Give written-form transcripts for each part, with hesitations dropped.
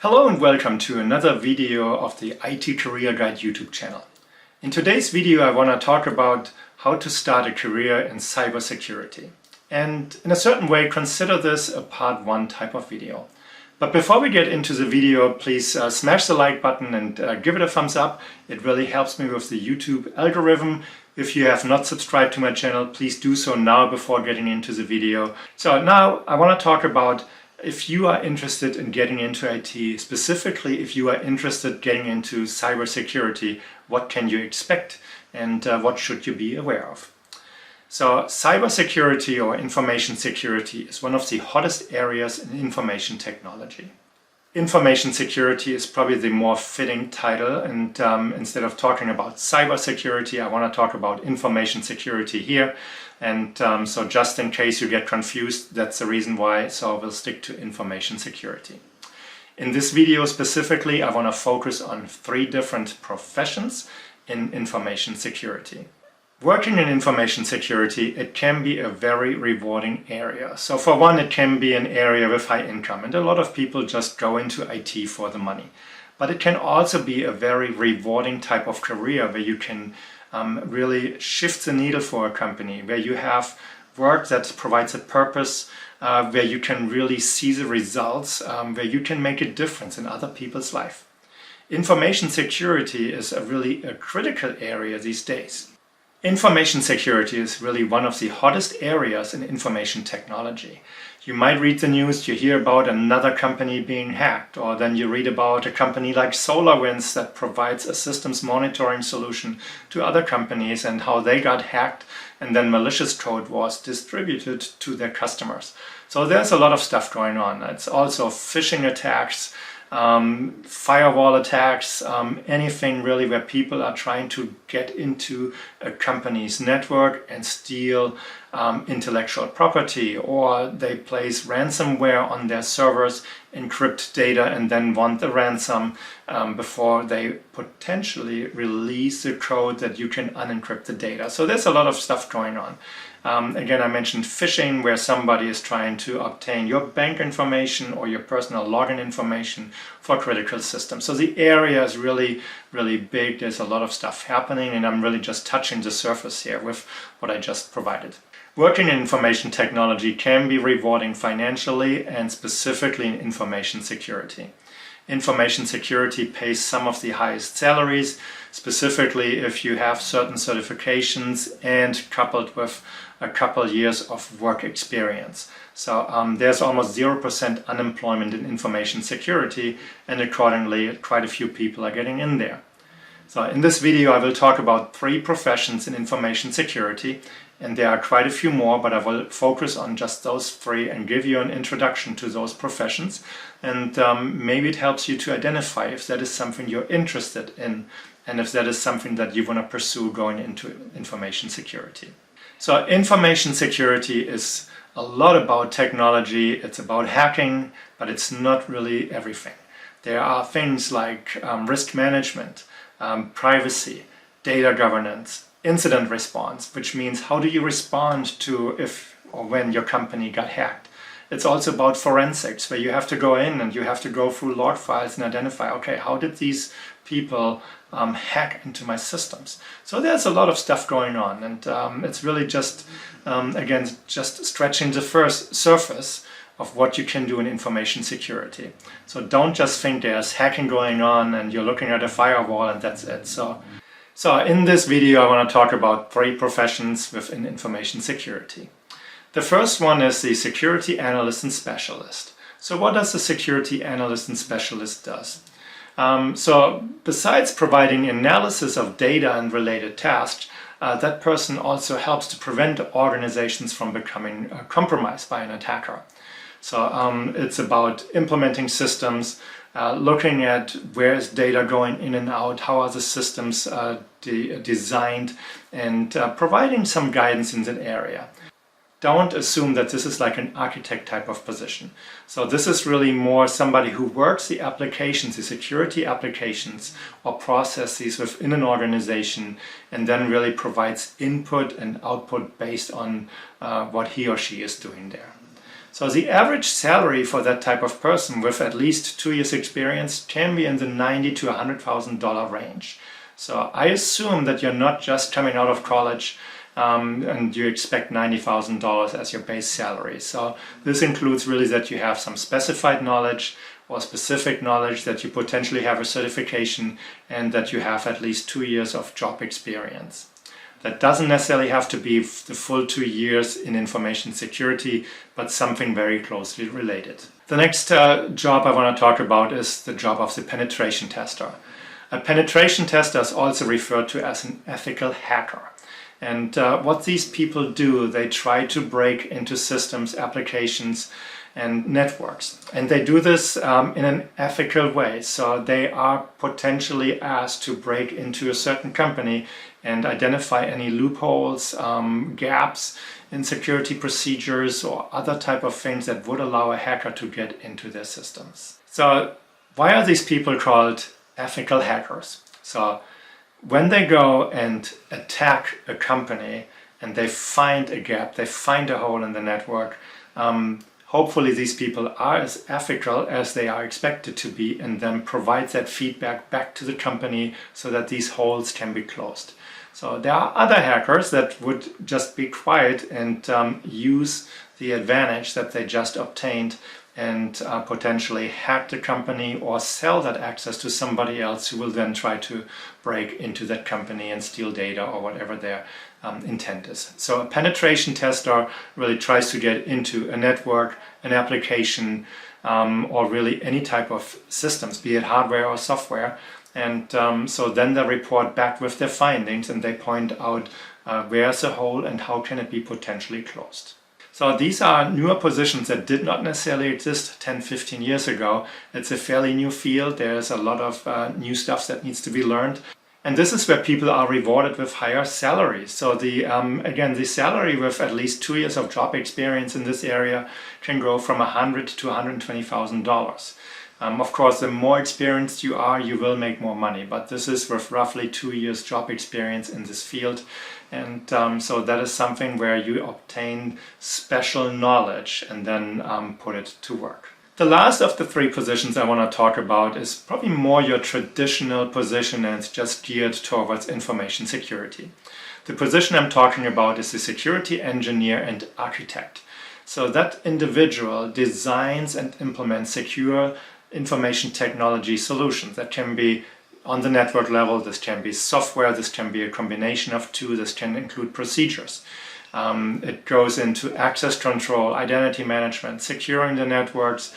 Hello and welcome to another video of the IT Career Guide YouTube channel. In today's video I want to talk about how to start a career in cybersecurity. And in a certain way consider this a part 1 type of video. But before we get into the video, please smash the like button and give it a thumbs up. It really helps me with the YouTube algorithm. If you have not subscribed to my channel, please do so now before getting into the video. So now I want to talk about if you are interested in getting into IT, specifically if you are interested in getting into cybersecurity, what can you expect and what should you be aware of? So cybersecurity or information security is one of the hottest areas in information technology. Information security is probably the more fitting title, and instead of talking about cybersecurity, I want to talk about information security here. And so just in case you get confused, that's the reason why, so I will stick to information security. In this video specifically, I want to focus on 3 different professions in information security. Working in information security, it can be a very rewarding area. So for one, it can be an area with high income, and a lot of people just go into IT for the money. But it can also be a very rewarding type of career where you can really shift the needle for a company, where you have work that provides a purpose, where you can really see the results, where you can make a difference in other people's life. Information security is really a critical area these days. Information security is really one of the hottest areas in information technology. You might read the news, you hear about another company being hacked, or then you read about a company like SolarWinds that provides a systems monitoring solution to other companies and how they got hacked and then malicious code was distributed to their customers. So there's a lot of stuff going on. It's also phishing attacks, firewall attacks, anything really where people are trying to get into a company's network and steal intellectual property, or they place ransomware on their servers, encrypt data, and then want the ransom before they potentially release the code that you can unencrypt the data. So there's a lot of stuff going on. Again, I mentioned phishing, where somebody is trying to obtain your bank information or your personal login information for critical systems. So the area is really, really big. There's a lot of stuff happening, and I'm really just touching the surface here with what I just provided. Working in information technology can be rewarding financially and specifically in information security. Information security pays some of the highest salaries, specifically if you have certain certifications and coupled with a couple years of work experience. So there's almost 0% unemployment in information security, and accordingly quite a few people are getting in there. So in this video I will talk about 3 professions in information security, and there are quite a few more, but I will focus on just those 3 and give you an introduction to those professions, and maybe it helps you to identify if that is something you're interested in and if that is something that you want to pursue going into information security. So information security is a lot about technology, it's about hacking, but it's not really everything. There are things like risk management, privacy, data governance, incident response, which means how do you respond to if or when your company got hacked. It's also about forensics, where you have to go in and you have to go through log files and identify, okay, how did these people hack into my systems? So there's a lot of stuff going on, and it's really just, again, just stretching the first surface of what you can do in information security. So don't just think there's hacking going on and you're looking at a firewall and that's it. So in this video I want to talk about 3 professions within information security. The first one is the Security Analyst and Specialist. So what does the Security Analyst and Specialist does? So besides providing analysis of data and related tasks, that person also helps to prevent organizations from becoming compromised by an attacker. So it's about implementing systems, looking at where is data going in and out, how are the systems designed, and providing some guidance in that area. Don't assume that this is like an architect type of position. So this is really more somebody who works the applications, the security applications or processes within an organization, and then really provides input and output based on what he or she is doing there. So the average salary for that type of person with at least 2 years experience can be in the $90,000 to $100,000 range. So I assume that you're not just coming out of college and you expect $90,000 as your base salary. So this includes really that you have some specified knowledge or specific knowledge, that you potentially have a certification, and that you have at least 2 years of job experience. That doesn't necessarily have to be the full 2 years in information security, but something very closely related. The next job I want to talk about is the job of the penetration tester. A penetration tester is also referred to as an ethical hacker. And what these people do, they try to break into systems, applications, and networks. And they do this in an ethical way. So they are potentially asked to break into a certain company and identify any loopholes, gaps in security procedures, or other type of things that would allow a hacker to get into their systems. So why are these people called ethical hackers? So when they go and attack a company and they find a gap, they find a hole in the network, hopefully these people are as ethical as they are expected to be, and then provide that feedback back to the company so that these holes can be closed. So there are other hackers that would just be quiet and use the advantage that they just obtained and potentially hack the company or sell that access to somebody else who will then try to break into that company and steal data or whatever their intent is. So a penetration tester really tries to get into a network, an application, or really any type of systems, be it hardware or software. And so then they report back with their findings and they point out where's the hole and how can it be potentially closed. So these are newer positions that did not necessarily exist 10, 15 years ago. It's a fairly new field. There's a lot of new stuff that needs to be learned. And this is where people are rewarded with higher salaries. So again, the salary with at least 2 years of job experience in this area can grow from $100,000 to $120,000. Of course, the more experienced you are, you will make more money. But this is with roughly 2 years job experience in this field. And so that is something where you obtain special knowledge and then put it to work. The last of the 3 positions I want to talk about is probably more your traditional position, and it's just geared towards information security. The position I'm talking about is the security engineer and architect. So that individual designs and implements secure information technology solutions. That can be on the network level, this can be software, this can be a combination of two, this can include procedures. It goes into access control, identity management, securing the networks,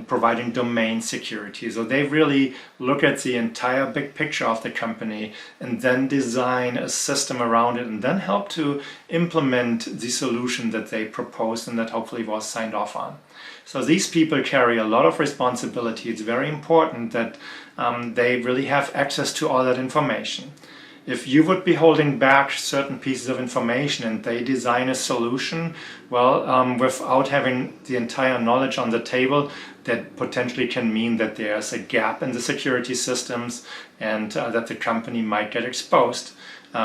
providing domain security. So they really look at the entire big picture of the company and then design a system around it and then help to implement the solution that they proposed and that hopefully was signed off on. So these people carry a lot of responsibility. It's very important that they really have access to all that information. If you would be holding back certain pieces of information and they design a solution, well, without having the entire knowledge on the table, that potentially can mean that there's a gap in the security systems and that the company might get exposed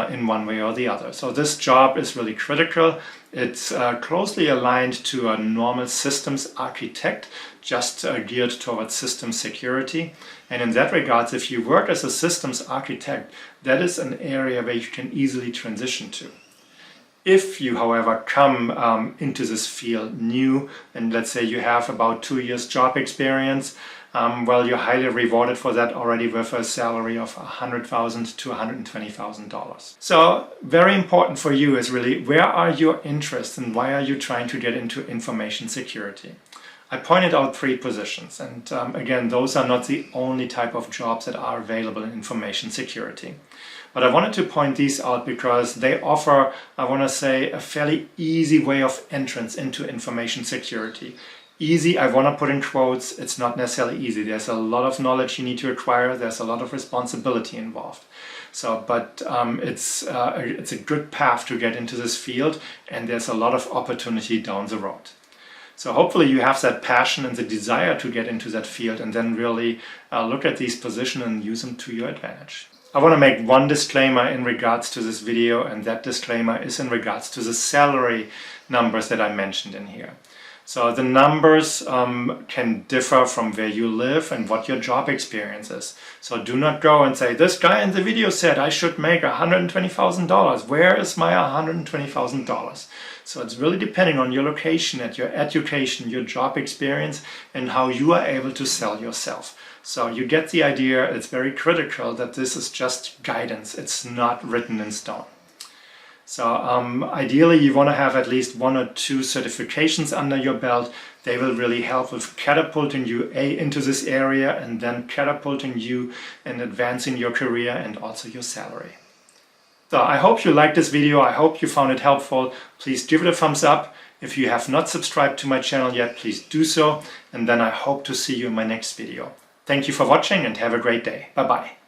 in one way or the other. So this job is really critical. It's closely aligned to a normal systems architect, just geared towards system security. And in that regard, if you work as a systems architect, that is an area where you can easily transition to. If you, however, come into this field new, and let's say you have about 2 years job experience, well, you're highly rewarded for that already with a salary of $100,000 to $120,000. So very important for you is really, where are your interests and why are you trying to get into information security? I pointed out 3 positions, and again, those are not the only type of jobs that are available in information security. But I wanted to point these out because they offer, I want to say, a fairly easy way of entrance into information security. Easy, I want to put in quotes, it's not necessarily easy. There's a lot of knowledge you need to acquire, there's a lot of responsibility involved. So, but it's a good path to get into this field, and there's a lot of opportunity down the road. So hopefully you have that passion and the desire to get into that field and then really look at these positions and use them to your advantage. I want to make one disclaimer in regards to this video, and that disclaimer is in regards to the salary numbers that I mentioned in here. So the numbers can differ from where you live and what your job experience is. So do not go and say, this guy in the video said I should make $120,000. Where is my $120,000? So it's really depending on your location, at your education, your job experience, and how you are able to sell yourself. So you get the idea. It's very critical that this is just guidance. It's not written in stone. So ideally you want to have at least 1 or 2 certifications under your belt. They will really help with catapulting you into this area and then catapulting you and advancing your career and also your salary. So I hope you liked this video. I hope you found it helpful. Please give it a thumbs up. If you have not subscribed to my channel yet, please do so. And then I hope to see you in my next video. Thank you for watching and have a great day. Bye-bye.